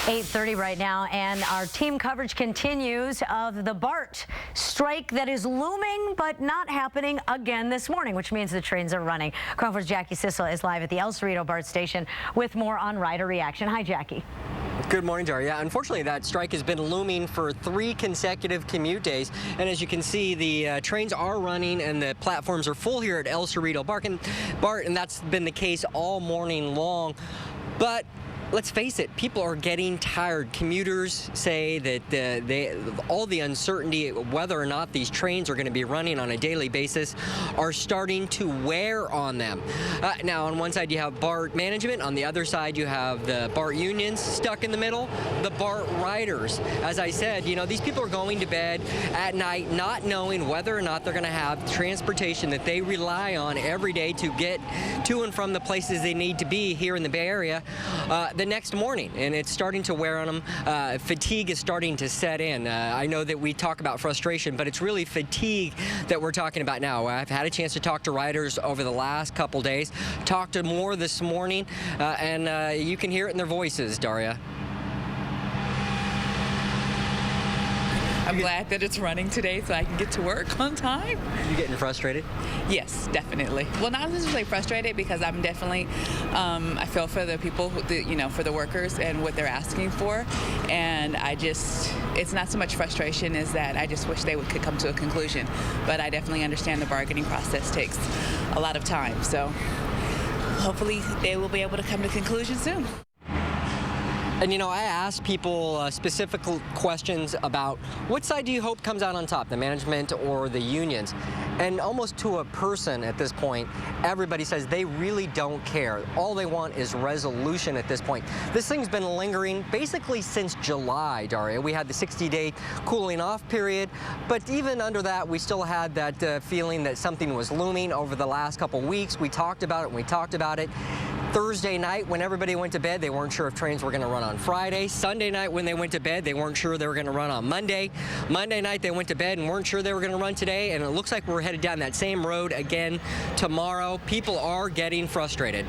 8:30 right now, and our team coverage continues of the BART strike that is looming but not happening again this morning, which means the trains are running. KRON 4's Jackie Sissel is live at the El Cerrito BART station with more on rider reaction. Hi, Jackie. Good morning, Daria. Unfortunately, that strike has been looming for 3 consecutive commute days. And as you can see, the trains are running and the platforms are full here at El Cerrito BART, and that's been the case all morning long. But let's face it, people are getting tired. Commuters say that all the uncertainty whether or not these trains are going to be running on a daily basis are starting to wear on them. Now, on one side you have BART management, on the other side you have the BART unions stuck in the middle, the BART riders. As I said, you know, these people are going to bed at night not knowing whether or not they're going to have transportation that they rely on every day to get to and from the places they need to be here in the Bay Area the next morning, and it's starting to wear on them. Fatigue is starting to set in. I know that we talk about frustration, but it's really fatigue that we're talking about now. I've had a chance to talk to riders over the last couple days, talked to more this morning, and you can hear it in their voices, Daria. I'm glad that it's running today so I can get to work on time. You getting frustrated? Yes, definitely. Well, not necessarily frustrated because I'm definitely, I feel for the people, for the workers and what they're asking for. And it's not so much frustration as that I just wish they could come to a conclusion. But I definitely understand the bargaining process takes a lot of time. So hopefully they will be able to come to a conclusion soon. And you know, I asked people specific questions about what side do you hope comes out on top, the management or the unions? And almost to a person at this point, everybody says they really don't care. All they want is resolution at this point. This thing's been lingering basically since July, Daria. We had the 60-day cooling off period, but even under that, we still had that feeling that something was looming over the last couple weeks. We talked about it and we talked about it. Thursday night, when everybody went to bed, they weren't sure if trains were going to run on Friday. Sunday night, when they went to bed, they weren't sure they were going to run on Monday. Monday night, they went to bed and weren't sure they were going to run today, and it looks like we're headed down that same road again tomorrow. People are getting frustrated.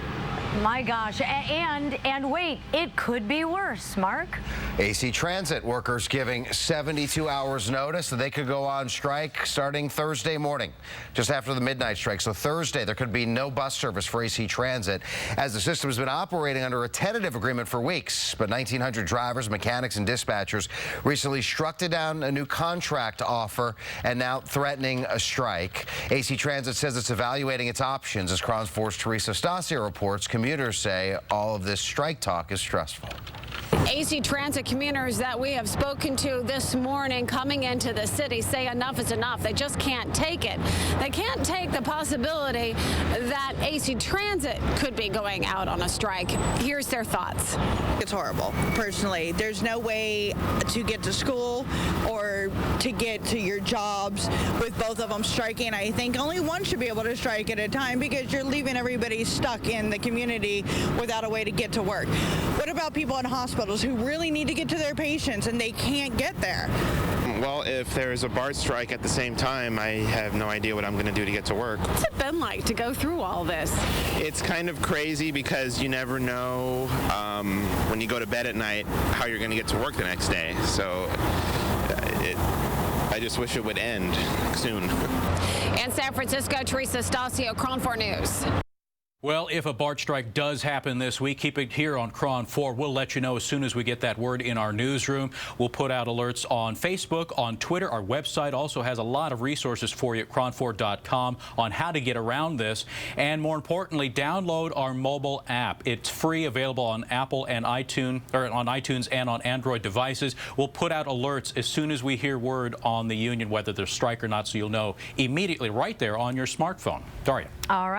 My gosh, and wait, it could be worse, Mark. AC Transit workers giving 72 hours notice that they could go on strike starting Thursday morning, just after the midnight strike. So Thursday, there could be no bus service for AC Transit, as the system has been operating under a tentative agreement for weeks. But 1,900 drivers, mechanics, and dispatchers recently struck down a new contract offer and now threatening a strike. AC Transit says it's evaluating its options. As KRON 4's Teresa Stasio reports, commuters say all of this strike talk is stressful. AC Transit commuters that we have spoken to this morning coming into the city say enough is enough. They just can't take it. They can't take the possibility that AC Transit could be going out on a strike. Here's their thoughts. It's horrible. Personally, there's no way to get to school or to get to your jobs with both of them striking. I think only one should be able to strike at a time because you're leaving everybody stuck in the community without a way to get to work. What about people in hospitals who really need to get to their patients and they can't get there? Well, if there's a BART strike at the same time, I have no idea what I'm going to do to get to work. What's it been like to go through all this? It's kind of crazy because you never know when you go to bed at night how you're going to get to work the next day. So I just wish it would end soon. In San Francisco, Teresa Stasio, KRON 4 News. Well, if a BART strike does happen this week, keep it here on KRON 4. We'll let you know as soon as we get that word in our newsroom. We'll put out alerts on Facebook, on Twitter. Our website also has a lot of resources for you at KRON4.com on how to get around this. And more importantly, download our mobile app. It's free, available on Apple and iTunes, or on iTunes and on Android devices. We'll put out alerts as soon as we hear word on the union, whether there's strike or not, so you'll know immediately right there on your smartphone. Daria. All right.